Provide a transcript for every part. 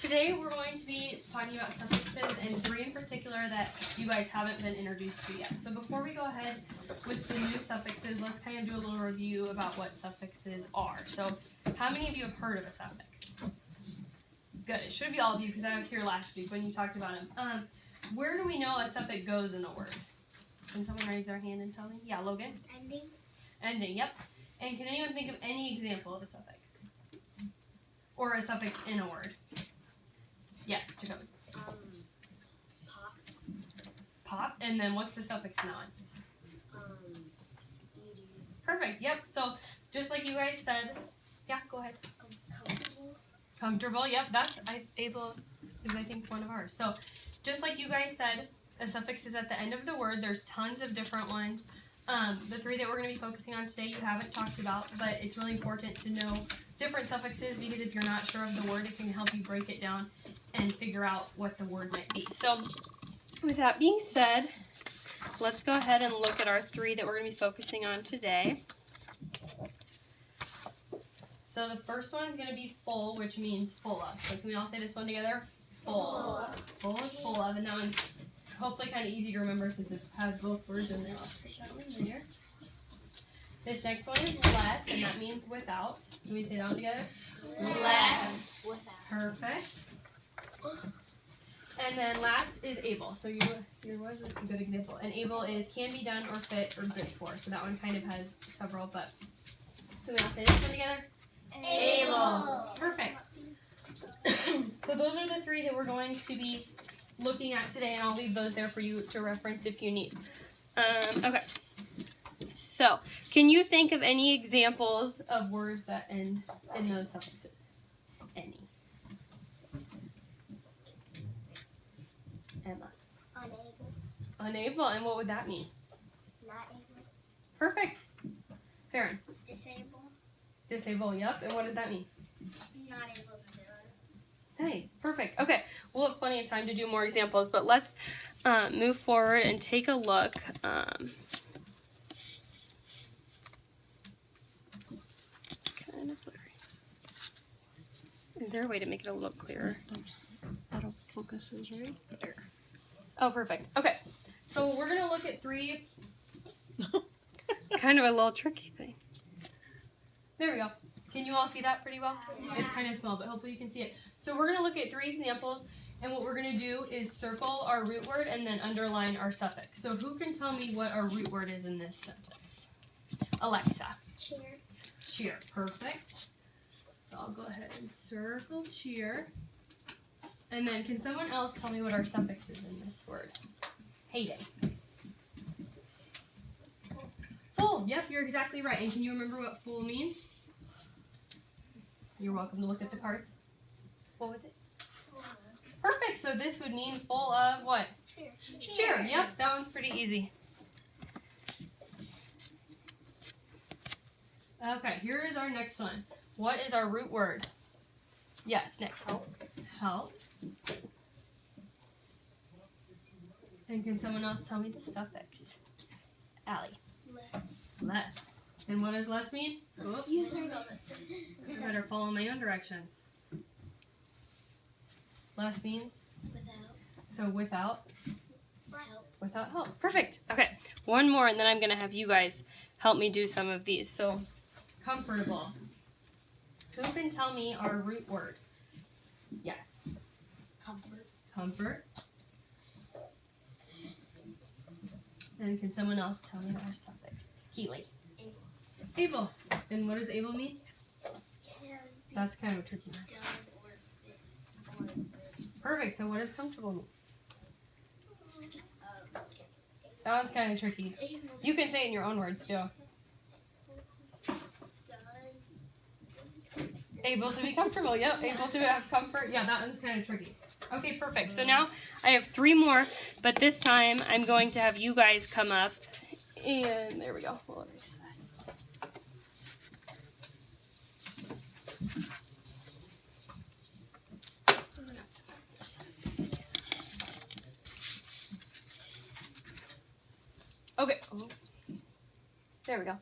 today we're going to be talking about suffixes, and 3 in particular that you guys haven't been introduced to yet. So before we go ahead with the new suffixes, let's kind of do a little review about what suffixes are. So how many of you have heard of a suffix? Good, it should be all of you because I was here last week when you talked about them. Where do we know a suffix goes in a word? Can someone raise their hand and tell me? Yeah, Logan? Ending. Ending, yep. And can anyone think of any example of a suffix? Or a suffix in a word? Yes, Jacob. Pop. Pop, and then what's the suffix non? Ed. Perfect, yep. So just like you guys said, yeah, go ahead. Comfortable. Comfortable, yep, that's able is I think one of ours. So just like you guys said, a suffix is at the end of the word. There's tons of different ones. The 3 that we're going to be focusing on today you haven't talked about, but it's really important to know different suffixes because if you're not sure of the word, it can help you break it down and figure out what the word might be. So with that being said, let's go ahead and look at our 3 that we're going to be focusing on today. So the first one is going to be full, which means full of. So can we all say this one together? Full. Full is full of, and that one's hopefully kind of easy to remember since it has both words in there. I'll stick that one there. This next one is less, and that means without. Can we say that one together? Less. Without. Perfect. And then last is able. So your was a good example. And able is can be done or fit or good for. So that one kind of has several, but can we all say this one together? Able. Perfect. So those are the 3 that we're going to be looking at today, and I'll leave those there for you to reference if you need. Okay. So, can you think of any examples of words that end in those suffixes? Any. Emma. Unable. Unable, and what would that mean? Not able. Perfect. Farron. Disable. Disable, yep, and what does that mean? Not able to do it. Nice, perfect. Okay, we'll have plenty of time to do more examples, but let's move forward and take a look. Kind of blurry. Is there a way to make it a little clearer? Auto focuses, right? There. Oh, perfect. Okay, so we're gonna look at 3. Kind of a little tricky thing. There we go. Can you all see that pretty well? It's kind of small, but hopefully you can see it. So we're going to look at 3 examples, and what we're going to do is circle our root word and then underline our suffix. So who can tell me what our root word is in this sentence? Alexa. Cheer. Cheer. Perfect. So I'll go ahead and circle cheer. And then can someone else tell me what our suffix is in this word? Hayden. Full. Yep, you're exactly right. And can you remember what full means? You're welcome to look at the cards. What was it? Perfect. So this would mean full of what? Cheer. Cheer. Yep, that one's pretty easy. Okay, here is our next one. What is our root word? Yes, Nick. Help. Help. And can someone else tell me the suffix? Allie. Less. Less. And what does less mean? Oh, You circle I better follow my own directions. Less means? Without. So without. Help. Without help. Perfect. Okay, one more, and then I'm going to have you guys help me do some of these. So, comfortable. Who can tell me our root word? Yes. Comfort. Comfort. And can someone else tell me our suffix? Keely. Able. And what does able mean? Can be That's kind of a tricky one. done or fit. Perfect. So what does comfortable mean? That one's kind of tricky. You can say it in your own words too. Able to be comfortable. Yep. Able to have comfort. Yeah, that one's kind of tricky. Okay, perfect. So now I have 3 more, but this time I'm going to have you guys come up. And there we go. We'll erase that. Okay. There we go.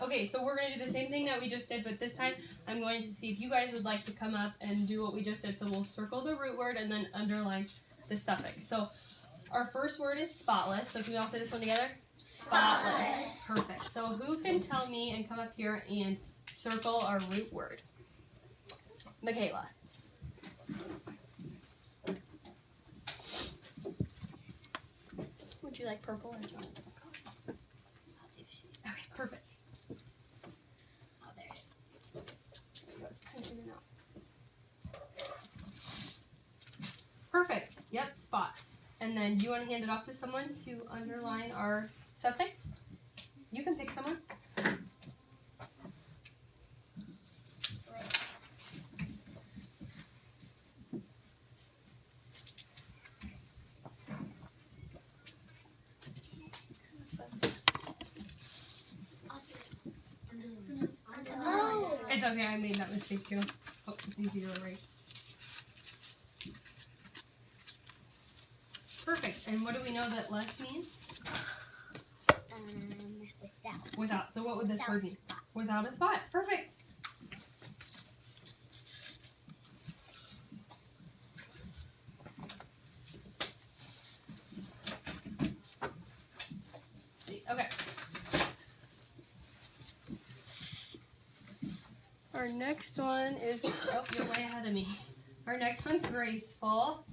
Okay, so we're going to do the same thing that we just did, but this time I'm going to see if you guys would like to come up and do what we just did. So we'll circle the root word and then underline the suffix. So our first word is spotless. So can we all say this one together? Spotless. Perfect. So who can tell me and come up here and circle our root word? Michaela. Would you like purple or John? Okay, perfect. Oh, there it is. Perfect. Yep, spot. And then do you want to hand it off to someone to underline our suffix? You can pick someone. Oh. It's okay, I made that mistake too. Oh, it's easier to write. Perfect. And what do we know that less means? Without. Without. So what would this Without word mean? spot. Without a spot. Perfect. Okay. Our next one is, oh, you're way ahead of me. Our next one's graceful.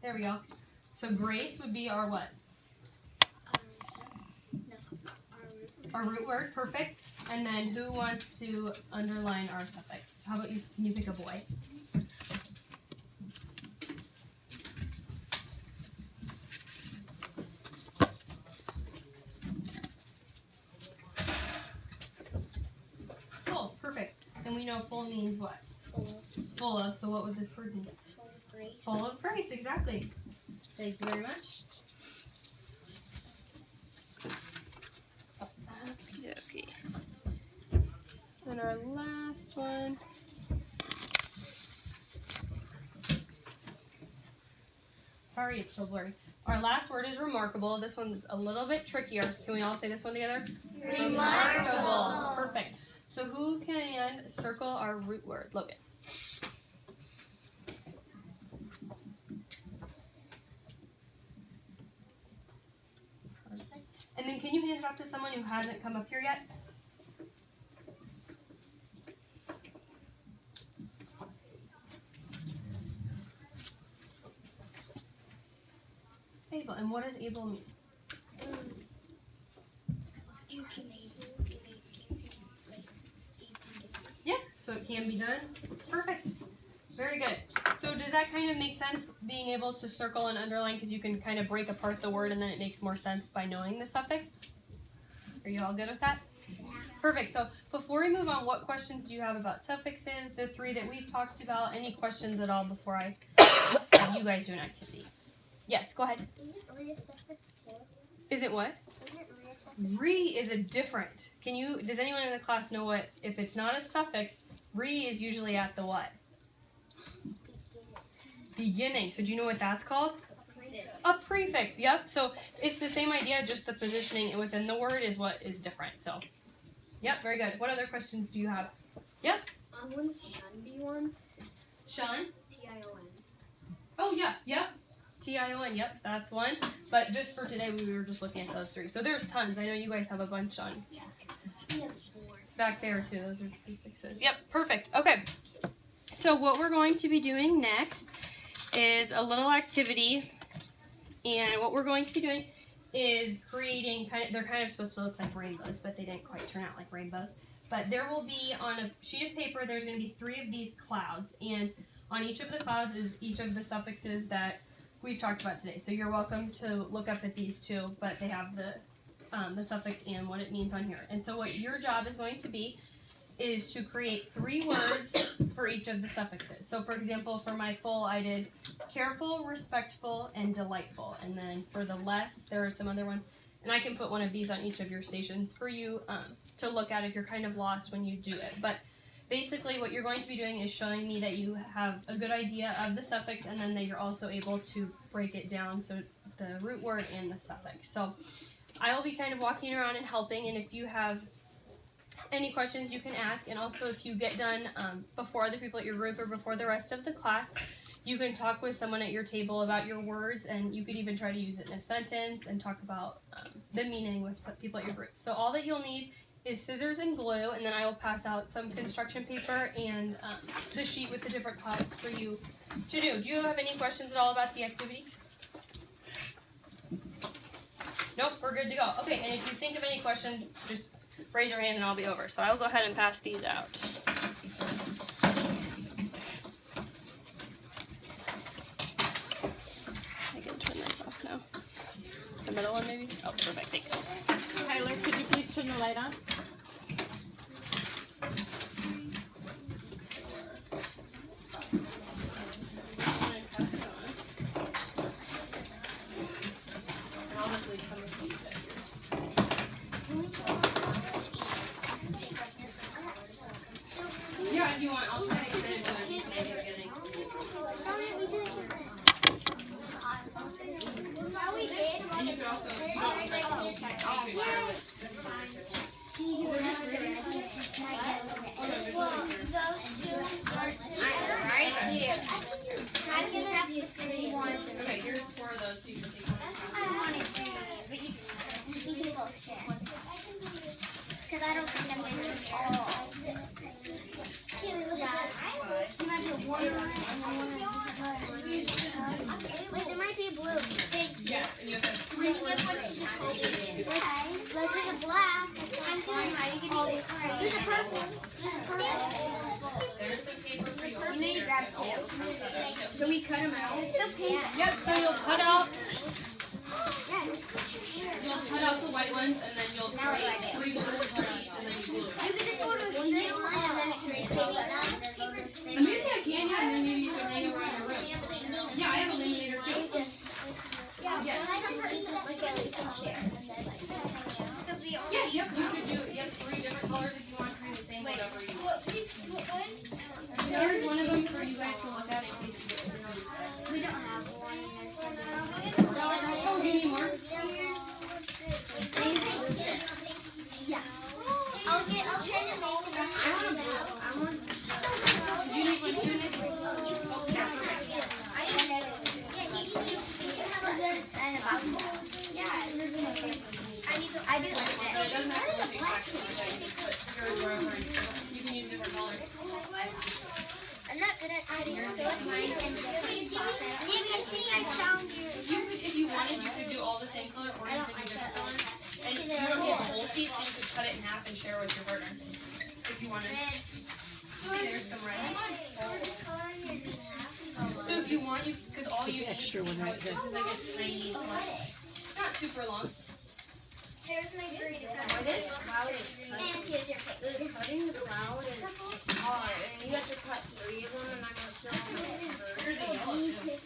There we go. So grace would be our what? Our root word, perfect. And then who wants to underline our suffix? How about you? Can you pick a boy? Full, perfect. And we know full means what? Full of. So what would this word mean? Full of grace. Full of grace, exactly. Thank you very much. Okay. And our last one. Sorry, it's so blurry. Our last word is remarkable. This one's a little bit trickier. So can we all say this one together? Remarkable. Perfect. So who can circle our root word? Logan. Perfect. And then can you hand it off to someone who hasn't come up here yet? Able. And what does able mean? You can Yeah, so it can be done. Perfect. Very good. So does that kind of make sense, being able to circle and underline, because you can kind of break apart the word and then it makes more sense by knowing the suffix? Are you all good with that? Perfect. So before we move on, what questions do you have about suffixes, the three that we've talked about? Any questions at all before I have you guys do an activity? Yes, go ahead. Is it re a suffix too? Is it what? Is it re a suffix? Re is a different. Does anyone in the class know what, if it's not a suffix, re is usually at the what? Beginning. So do you know what that's called? A prefix. Yep. So it's the same idea, just the positioning within the word is what is different. So, yep, very good. What other questions do you have? Yep. Wouldn't shun be one? Sean? T-I-O-N. Oh, yeah. Yep. T-I-O-N. Yep, that's one. But just for today, we were just looking at those three. So there's tons. I know you guys have a bunch on We have 4. back there too. Those are prefixes. Yep, perfect. Okay. So what we're going to be doing next is a little activity. And what we're going to be doing is creating they're kind of supposed to look like rainbows, but they didn't quite turn out like rainbows. But there will be, on a sheet of paper, there's going to be 3 of these clouds. And on each of the clouds is each of the suffixes that we've talked about today. So you're welcome to look up at these too, but they have the suffix and what it means on here. And so what your job is going to be is to create 3 words for each of the suffixes. So for example, for my full, I did careful, respectful, and delightful. And then for the less, there are some other ones. And I can put one of these on each of your stations for you to look at if you're kind of lost when you do it. But basically what you're going to be doing is showing me that you have a good idea of the suffix, and then that you're also able to break it down, so the root word and the suffix. So I will be kind of walking around and helping, and if you have any questions you can ask, and also if you get done before other people at your group or before the rest of the class, you can talk with someone at your table about your words, and you could even try to use it in a sentence and talk about the meaning with some people at your group. So all that you'll need is scissors and glue, and then I will pass out some construction paper and the sheet with the different piles for you to do. Do you have any questions at all about the activity? Nope, we're good to go. Okay, and if you think of any questions, just raise your hand and I'll be over. So I'll go ahead and pass these out. I can turn this off now. The middle one maybe? Oh, perfect, thanks. Tyler, could you please turn the light on? Yeah, if you want, I'll try to get it when I'm just maybe getting. And you could also, if you don't like, you can share it. Right here. I'm gonna have to three ones. Okay, here's four of those, so you can take one. I wanted three, but you can both share. Because I don't think I'm gonna do all. Kaylee, look at this. You might be one and one. Wait, there might be a blue. Yes, and you have to. When you get one to Jacoby. Like there's a black. I'm telling you, you can do this. There's a purple. There's some paper for you. You need to grab two. So we cut them out? The pink. Yep, so you'll cut out, Yeah. you'll cut out the white ones, and then you'll Now what do I create do? three blues on each, and then you glue it. You can just go to a straight line and then it creates a And maybe I can, yeah, and then maybe you can hang it around your room. Yeah, I have a laminator too. Yes. Yeah, yep, you could do, you have three different colors if you want to create the same, whatever you want. There's one of them for you guys to look at in case you get confused. We don't have one. Oh, do you need more? Yeah. I'll try to make it. I want Do you need one too, Nick? I do like But that. it doesn't have to look exactly like that, you can put yours wherever, and you can use different colors. I'm not good at hiding mine and different spots. I think I found yours. You could, if you wanted, you could do all the same color, or you could do different colors. And you don't need the whole sheet, so you could cut it in half and share with your partner, if you wanted. There's some red. So if you want, you, because all you need, Extra one right this is like a tiny slice. Not super long. Here's my green. This cloud is and here's your pick. Cutting the cloud is hard, and you have to cut three of them, and I'm gonna show them. Here's a yellow too.